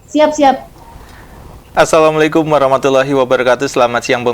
Siap-siap. Assalamualaikum warahmatullahi wabarakatuh. Selamat siang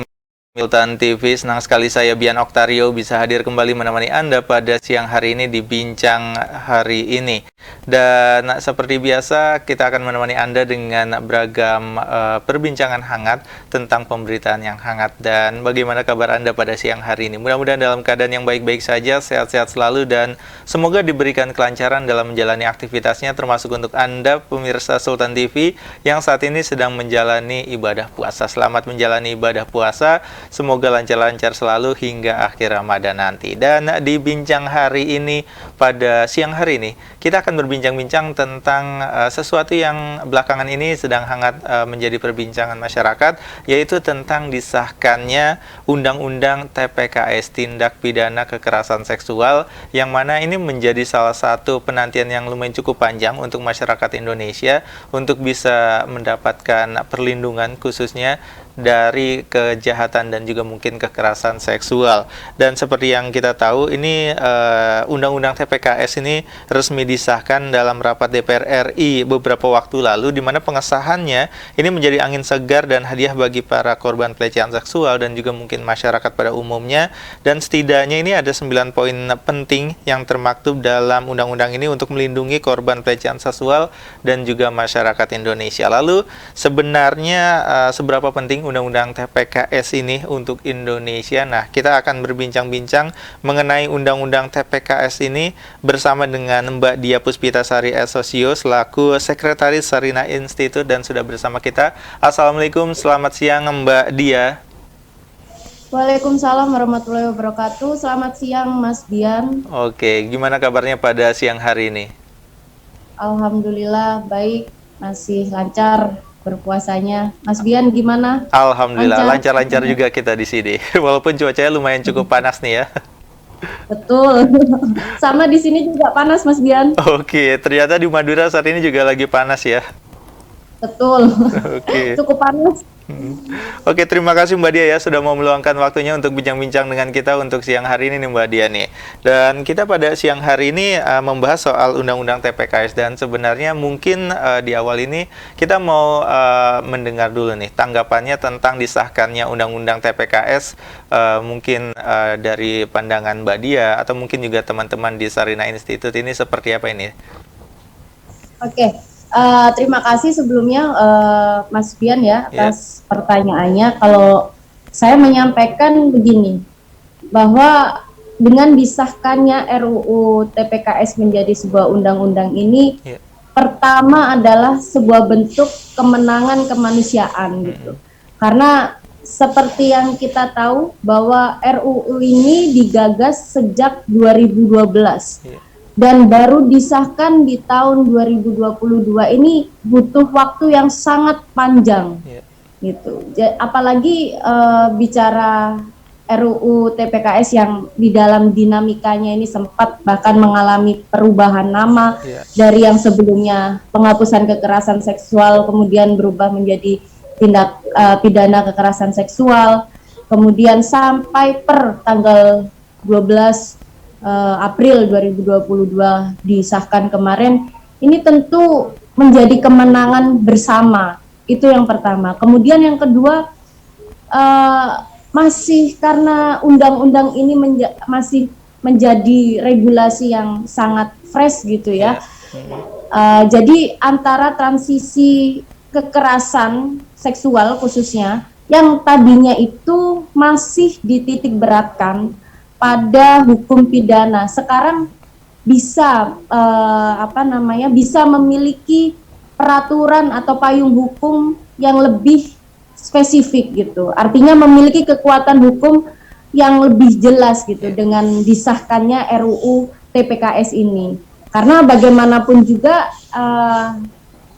Milton TV. Senang sekali saya Bian Oktario bisa hadir kembali menemani Anda pada siang hari ini di Bincang Hari ini. Dan seperti biasa kita akan menemani Anda dengan beragam perbincangan hangat tentang pemberitaan yang hangat. Dan bagaimana kabar Anda pada siang hari ini? Mudah-mudahan dalam keadaan yang baik-baik saja, sehat-sehat selalu, dan semoga diberikan kelancaran dalam menjalani aktivitasnya, termasuk untuk Anda pemirsa Sultan TV yang saat ini sedang menjalani ibadah puasa. Selamat menjalani ibadah puasa. Semoga lancar-lancar selalu hingga akhir Ramadan nanti. Dan di Bincang Hari ini, pada siang hari ini, kita akan berbincang-bincang tentang sesuatu yang belakangan ini sedang hangat menjadi perbincangan masyarakat, yaitu tentang disahkannya Undang-Undang TPKS, Tindak Pidana Kekerasan Seksual, yang mana ini menjadi salah satu penantian yang lumayan cukup panjang untuk masyarakat Indonesia untuk bisa mendapatkan perlindungan khususnya dari kejahatan dan juga mungkin kekerasan seksual. Dan seperti yang kita tahu, ini Undang-Undang TPKS ini resmi disahkan dalam rapat DPR RI beberapa waktu lalu, di mana pengesahannya ini menjadi angin segar dan hadiah bagi para korban pelecehan seksual dan juga mungkin masyarakat pada umumnya. Dan setidaknya ini ada 9 poin penting yang termaktub dalam undang-undang ini untuk melindungi korban pelecehan seksual dan juga masyarakat Indonesia. Lalu sebenarnya seberapa penting Undang-Undang TPKS ini untuk Indonesia? Nah, kita akan berbincang-bincang mengenai Undang-Undang TPKS ini bersama dengan Mbak Dia Puspitasari Sosio selaku Sekretaris Sarina Institute, dan sudah bersama kita. Assalamualaikum, selamat siang Mbak Dia. Waalaikumsalam warahmatullahi wabarakatuh. Selamat siang Mas Bian. Oke, gimana kabarnya pada siang hari ini? Alhamdulillah baik, masih lancar berpuasanya. Mas Bian gimana? Alhamdulillah, Lancar? lancar-lancar juga kita di sini. Walaupun cuacanya lumayan cukup panas nih ya. Betul. Sama di sini juga panas Mas Bian. Oke, ternyata di Madura saat ini juga lagi panas ya. Betul. Oke. Cukup panas. Oke, terima kasih Mbak Dia ya sudah mau meluangkan waktunya untuk bincang-bincang dengan kita untuk siang hari ini nih Mbak Dia nih. Dan kita pada siang hari ini membahas soal Undang-Undang TPKS, dan sebenarnya mungkin di awal ini kita mau mendengar dulu nih tanggapannya tentang disahkannya Undang-Undang TPKS, mungkin dari pandangan Mbak Dia atau mungkin juga teman-teman di Sarina Institute ini seperti apa ini? Oke. Terima kasih sebelumnya Mas Bian ya atas pertanyaannya. Kalau saya menyampaikan begini, bahwa dengan disahkannya RUU TPKS menjadi sebuah undang-undang ini, pertama adalah sebuah bentuk kemenangan kemanusiaan gitu. Karena seperti yang kita tahu bahwa RUU ini digagas sejak 2012. Dan baru disahkan di tahun 2022 ini butuh waktu yang sangat panjang, gitu. Apalagi bicara RUU TPKS yang di dalam dinamikanya ini sempat bahkan mengalami perubahan nama dari yang sebelumnya penghapusan kekerasan seksual kemudian berubah menjadi tindak pidana kekerasan seksual, kemudian sampai per tanggal 12 April 2022 disahkan kemarin. Ini tentu menjadi kemenangan bersama, itu yang pertama. Kemudian yang kedua, masih karena undang-undang ini masih menjadi regulasi yang sangat fresh gitu ya. Jadi antara transisi kekerasan seksual khususnya yang tadinya itu masih dititik beratkan pada hukum pidana, sekarang bisa bisa memiliki peraturan atau payung hukum yang lebih spesifik gitu. Artinya memiliki kekuatan hukum yang lebih jelas gitu dengan disahkannya RUU TPKS ini. Karena bagaimanapun juga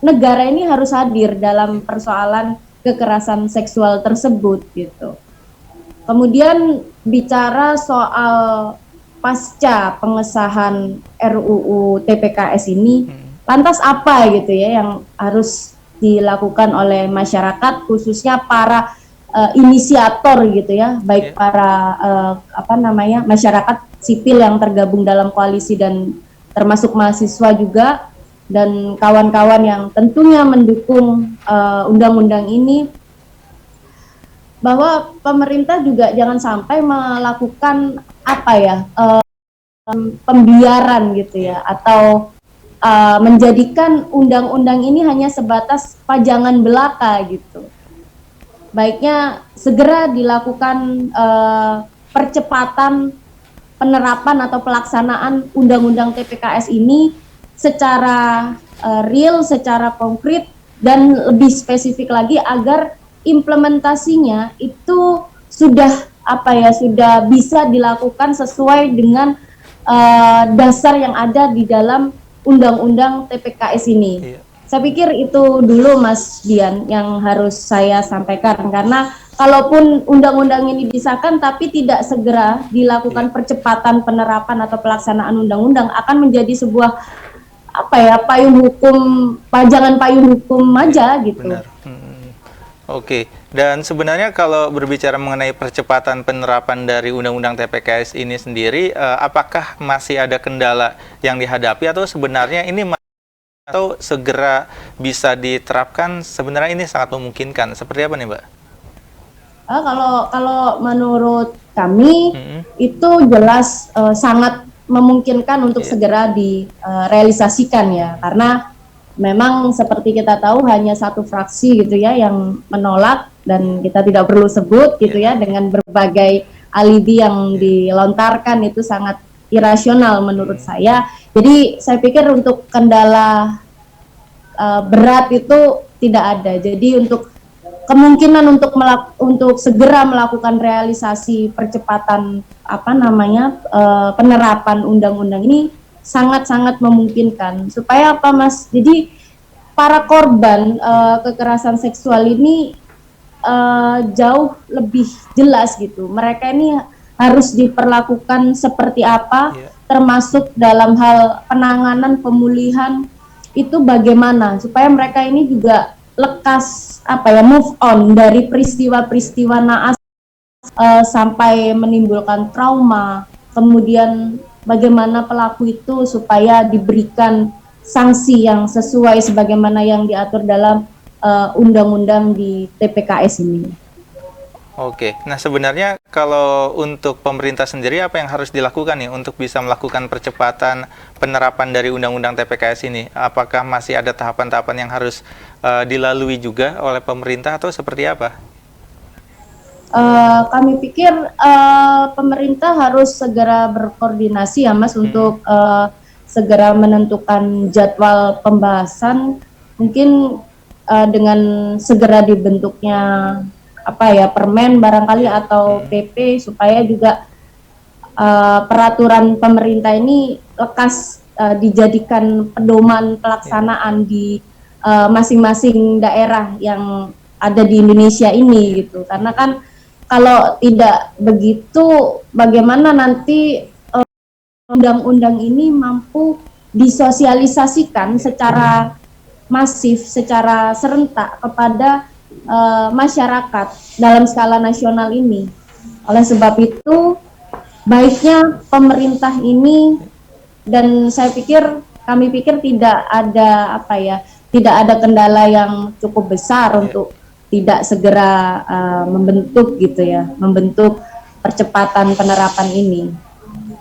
negara ini harus hadir dalam persoalan kekerasan seksual tersebut gitu. Kemudian bicara soal pasca pengesahan RUU TPKS ini, lantas apa gitu ya yang harus dilakukan oleh masyarakat, khususnya para inisiator gitu ya, baik para masyarakat sipil yang tergabung dalam koalisi dan termasuk mahasiswa juga. dan kawan-kawan yang tentunya mendukung undang-undang ini, bahwa pemerintah juga jangan sampai melakukan apa ya, pembiaran gitu ya, atau menjadikan undang-undang ini hanya sebatas pajangan belaka gitu. Baiknya segera dilakukan percepatan penerapan atau pelaksanaan undang-undang TPKS ini secara real, secara konkret, dan lebih spesifik lagi agar implementasinya itu sudah sudah bisa dilakukan sesuai dengan dasar yang ada di dalam undang-undang TPKS ini. Iya. Saya pikir itu dulu Mas Dian yang harus saya sampaikan, karena kalaupun undang-undang ini disahkan tapi tidak segera dilakukan percepatan penerapan atau pelaksanaan undang-undang, akan menjadi sebuah payung hukum, pajangan payung hukum aja gitu. Benar. Oke, dan sebenarnya kalau berbicara mengenai percepatan penerapan dari Undang-Undang TPKS ini sendiri, apakah masih ada kendala yang dihadapi atau sebenarnya ini atau segera bisa diterapkan? Sebenarnya ini sangat memungkinkan. Seperti apa nih, Mbak? Kalau menurut kami itu jelas sangat memungkinkan untuk segera direalisasikan ya, karena memang seperti kita tahu hanya satu fraksi gitu ya yang menolak, dan kita tidak perlu sebut gitu ya, dengan berbagai alibi yang dilontarkan itu sangat irasional menurut saya. Jadi saya pikir untuk kendala berat itu tidak ada. Jadi untuk kemungkinan untuk segera melakukan realisasi percepatan penerapan undang-undang ini sangat-sangat memungkinkan. Supaya apa Mas? Jadi para korban kekerasan seksual ini jauh lebih jelas gitu. Mereka ini harus diperlakukan seperti apa, termasuk dalam hal penanganan, pemulihan itu bagaimana, supaya mereka ini juga lekas move on dari peristiwa-peristiwa naas sampai menimbulkan trauma. Kemudian bagaimana pelaku itu supaya diberikan sanksi yang sesuai sebagaimana yang diatur dalam undang-undang di TPKS ini. Oke, nah sebenarnya kalau untuk pemerintah sendiri apa yang harus dilakukan nih untuk bisa melakukan percepatan penerapan dari Undang-Undang TPKS ini? Apakah masih ada tahapan-tahapan yang harus dilalui juga oleh pemerintah atau seperti apa? Kami pikir pemerintah harus segera berkoordinasi ya Mas, untuk segera menentukan jadwal pembahasan, mungkin dengan segera dibentuknya permen barangkali atau PP, supaya juga peraturan pemerintah ini lekas dijadikan pedoman pelaksanaan di masing-masing daerah yang ada di Indonesia ini gitu. Karena kan kalau tidak begitu, bagaimana nanti undang-undang ini mampu disosialisasikan secara masif, secara serentak kepada masyarakat dalam skala nasional ini. Oleh sebab itu, baiknya pemerintah ini, dan kami pikir tidak ada tidak ada kendala yang cukup besar untuk tidak segera membentuk percepatan penerapan ini.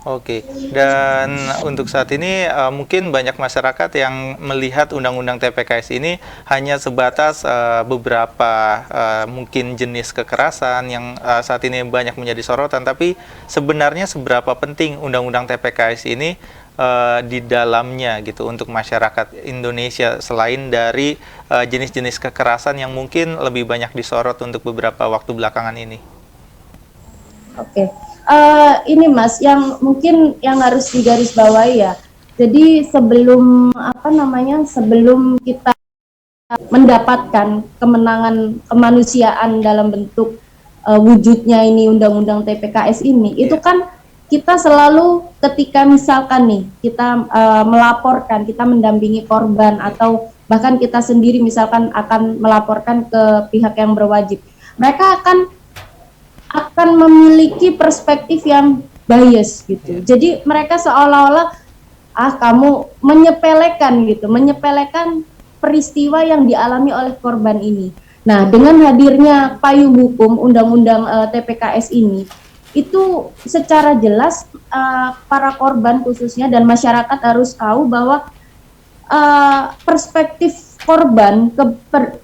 Oke, dan untuk saat ini mungkin banyak masyarakat yang melihat Undang-Undang TPKS ini hanya sebatas beberapa mungkin jenis kekerasan yang saat ini banyak menjadi sorotan, tapi sebenarnya seberapa penting Undang-Undang TPKS ini di dalamnya gitu untuk masyarakat Indonesia, selain dari jenis-jenis kekerasan yang mungkin lebih banyak disorot untuk beberapa waktu belakangan ini. Oke. Ini Mas, yang mungkin yang harus digarisbawahi ya. Jadi sebelum sebelum kita mendapatkan kemenangan kemanusiaan dalam bentuk wujudnya ini Undang-Undang TPKS ini, itu kan kita selalu ketika misalkan nih kita melaporkan, kita mendampingi korban, atau bahkan kita sendiri misalkan akan melaporkan ke pihak yang berwajib, mereka akan memiliki perspektif yang bias gitu. Jadi mereka seolah-olah kamu menyepelekan gitu, menyepelekan peristiwa yang dialami oleh korban ini. Nah, dengan hadirnya payung hukum Undang-Undang TPKS ini, itu secara jelas para korban khususnya dan masyarakat harus tahu bahwa perspektif korban,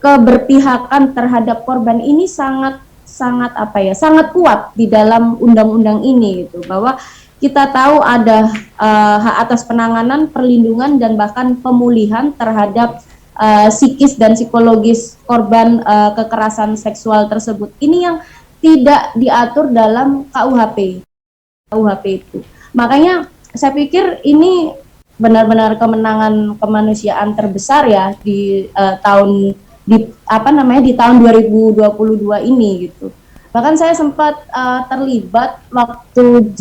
keberpihakan terhadap korban ini sangat sangat kuat di dalam undang-undang ini gitu, bahwa kita tahu ada hak atas penanganan, perlindungan dan bahkan pemulihan terhadap psikis dan psikologis korban kekerasan seksual tersebut. Ini yang tidak diatur dalam KUHP itu. Makanya saya pikir ini benar-benar kemenangan kemanusiaan terbesar ya di tahun 2022 ini gitu. Bahkan saya sempat terlibat waktu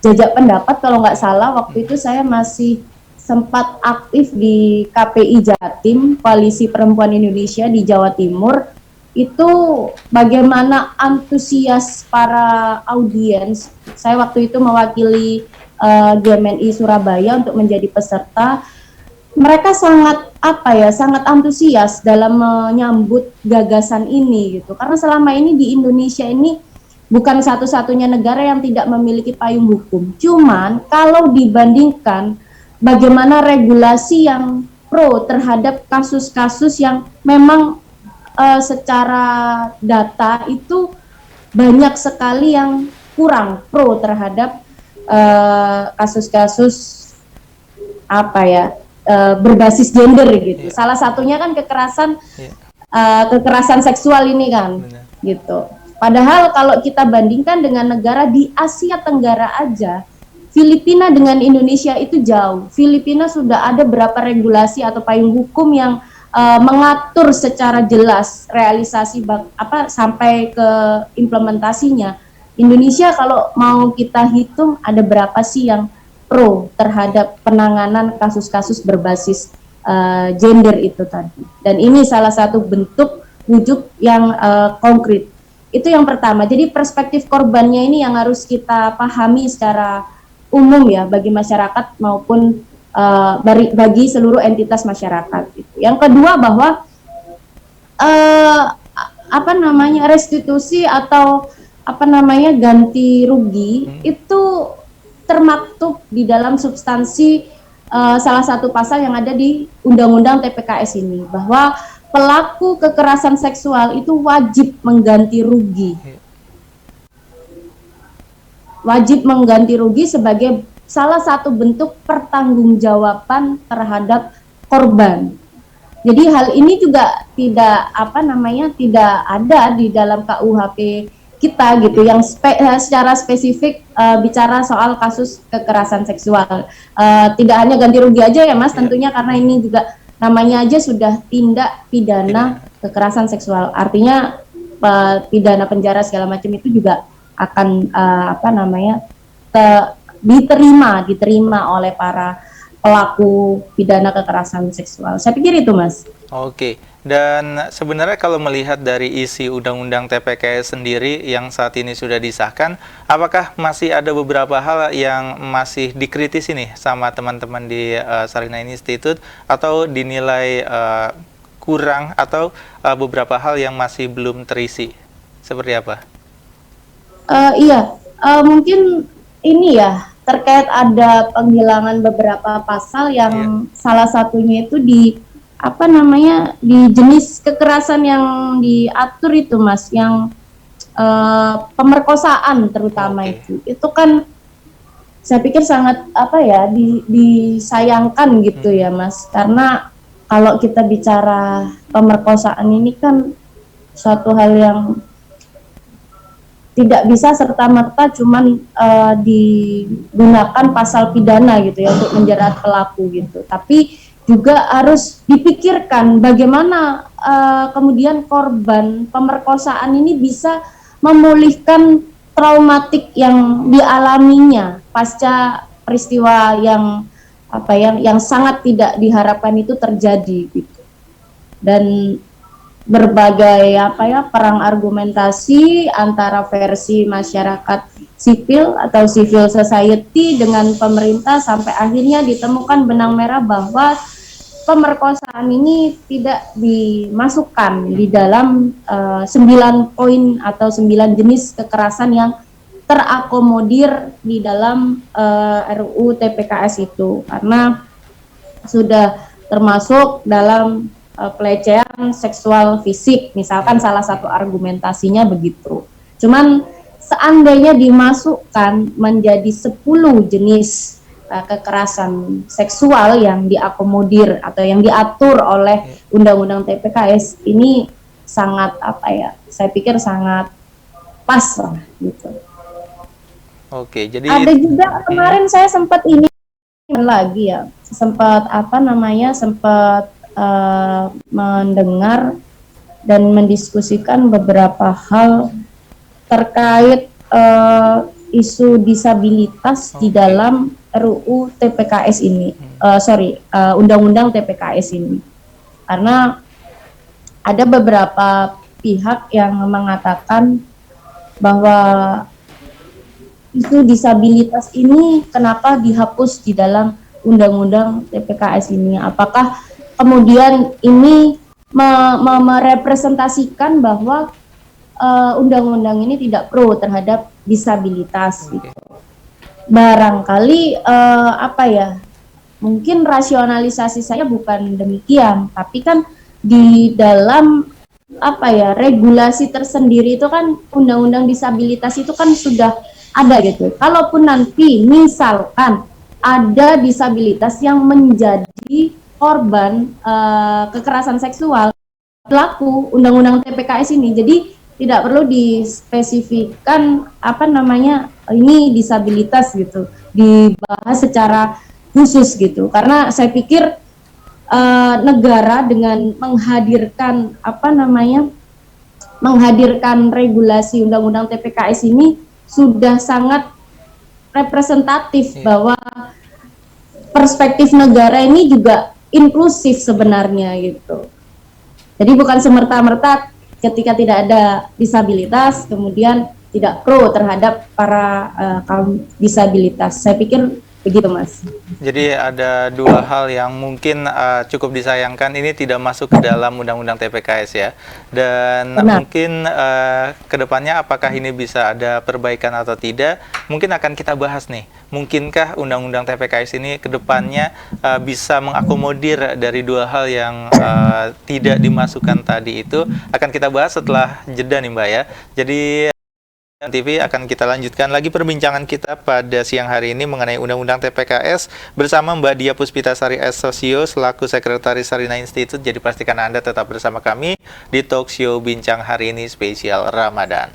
jajak pendapat, kalau nggak salah waktu itu saya masih sempat aktif di KPI Jatim, Koalisi Perempuan Indonesia di Jawa Timur. Itu bagaimana antusias para audiens. Saya waktu itu mewakili GMNI Surabaya untuk menjadi peserta. Mereka sangat sangat antusias dalam menyambut gagasan ini gitu. Karena selama ini di Indonesia ini bukan satu-satunya negara yang tidak memiliki payung hukum. Cuman kalau dibandingkan bagaimana regulasi yang pro terhadap kasus-kasus yang memang secara data itu banyak sekali yang kurang pro terhadap kasus-kasus berbasis gender gitu. Salah satunya kan kekerasan seksual ini kan. Gitu. Padahal kalau kita bandingkan dengan negara di Asia Tenggara aja, Filipina dengan Indonesia itu jauh. Filipina sudah ada berapa regulasi atau payung hukum yang mengatur secara jelas realisasi sampai ke implementasinya. Indonesia kalau mau kita hitung ada berapa sih yang pro terhadap penanganan kasus-kasus berbasis gender itu tadi. Dan ini salah satu bentuk wujud yang konkret. Itu yang pertama. Jadi perspektif korbannya ini yang harus kita pahami secara umum ya bagi masyarakat maupun bagi seluruh entitas masyarakat. Gitu. Yang kedua bahwa restitusi atau ganti rugi itu termaktub di dalam substansi salah satu pasal yang ada di Undang-Undang TPKS ini, bahwa pelaku kekerasan seksual itu wajib mengganti rugi. Wajib mengganti rugi sebagai salah satu bentuk pertanggungjawaban terhadap korban. Jadi hal ini juga tidak ada di dalam KUHP kita gitu yang secara spesifik bicara soal kasus kekerasan seksual. Tidak hanya ganti rugi aja ya Mas, tentunya karena ini juga namanya aja sudah tindak pidana kekerasan seksual. Artinya pidana penjara segala macam itu juga akan diterima oleh para pelaku pidana kekerasan seksual. Saya pikir itu Mas. Oke, dan sebenarnya kalau melihat dari isi Undang-Undang TPKS sendiri yang saat ini sudah disahkan, apakah masih ada beberapa hal yang masih dikritisi nih sama teman-teman di Sarinah Institute atau dinilai kurang atau beberapa hal yang masih belum terisi? Seperti apa? Mungkin ini ya, terkait ada penghilangan beberapa pasal yang salah satunya itu di jenis kekerasan yang diatur itu Mas, yang pemerkosaan terutama itu kan saya pikir sangat disayangkan gitu ya Mas, karena kalau kita bicara pemerkosaan ini kan suatu hal yang tidak bisa serta-merta cuman digunakan pasal pidana gitu ya untuk menjerat pelaku gitu, tapi juga harus dipikirkan bagaimana kemudian korban pemerkosaan ini bisa memulihkan traumatik yang dialaminya pasca peristiwa yang sangat tidak diharapkan itu terjadi gitu. Dan berbagai perang argumentasi antara versi masyarakat sipil atau civil society dengan pemerintah sampai akhirnya ditemukan benang merah bahwa pemerkosaan ini tidak dimasukkan di dalam 9 poin atau 9 jenis kekerasan yang terakomodir di dalam RUU TPKS itu, karena sudah termasuk dalam pelecehan seksual fisik, misalkan salah satu argumentasinya begitu. Cuman seandainya dimasukkan menjadi 10 jenis kekerasan seksual yang diakomodir atau yang diatur oleh Undang-Undang TPKS ini sangat saya pikir sangat pas lah gitu. Oke, jadi ada juga kemarin saya sempat ini lagi ya, sempat sempat mendengar dan mendiskusikan beberapa hal terkait isu disabilitas di dalam RUU TPKS ini, Undang-Undang TPKS ini, karena ada beberapa pihak yang mengatakan bahwa isu disabilitas ini kenapa dihapus di dalam Undang-Undang TPKS ini? Apakah kemudian ini merepresentasikan bahwa undang-undang ini tidak pro terhadap disabilitas? Gitu. Barangkali mungkin rasionalisasi saya bukan demikian, tapi kan di dalam regulasi tersendiri itu kan undang-undang disabilitas itu kan sudah ada gitu. Kalaupun nanti misalkan ada disabilitas yang menjadi korban kekerasan seksual pelaku undang-undang TPKS ini, jadi tidak perlu dispesifikkan ini disabilitas gitu, dibahas secara khusus gitu, karena saya pikir negara dengan menghadirkan menghadirkan regulasi undang-undang TPKS ini sudah sangat representatif bahwa perspektif negara ini juga inklusif sebenarnya gitu. Jadi bukan semerta-merta ketika tidak ada disabilitas kemudian tidak pro terhadap para kaum disabilitas. Saya pikir begitu, Mas. Jadi ada dua hal yang mungkin cukup disayangkan ini tidak masuk ke dalam Undang-Undang TPKS ya. Dan mungkin kedepannya apakah ini bisa ada perbaikan atau tidak, mungkin akan kita bahas nih. Mungkinkah Undang-Undang TPKS ini kedepannya bisa mengakomodir dari dua hal yang tidak dimasukkan tadi itu, akan kita bahas setelah jeda nih Mbak ya. Jadi TV akan kita lanjutkan lagi perbincangan kita pada siang hari ini mengenai Undang-Undang TPKS bersama Mbak Dia Puspitasari S. Sosio selaku Sekretaris Sarina Institute. Jadi pastikan Anda tetap bersama kami di Talk Show Bincang hari ini spesial Ramadan.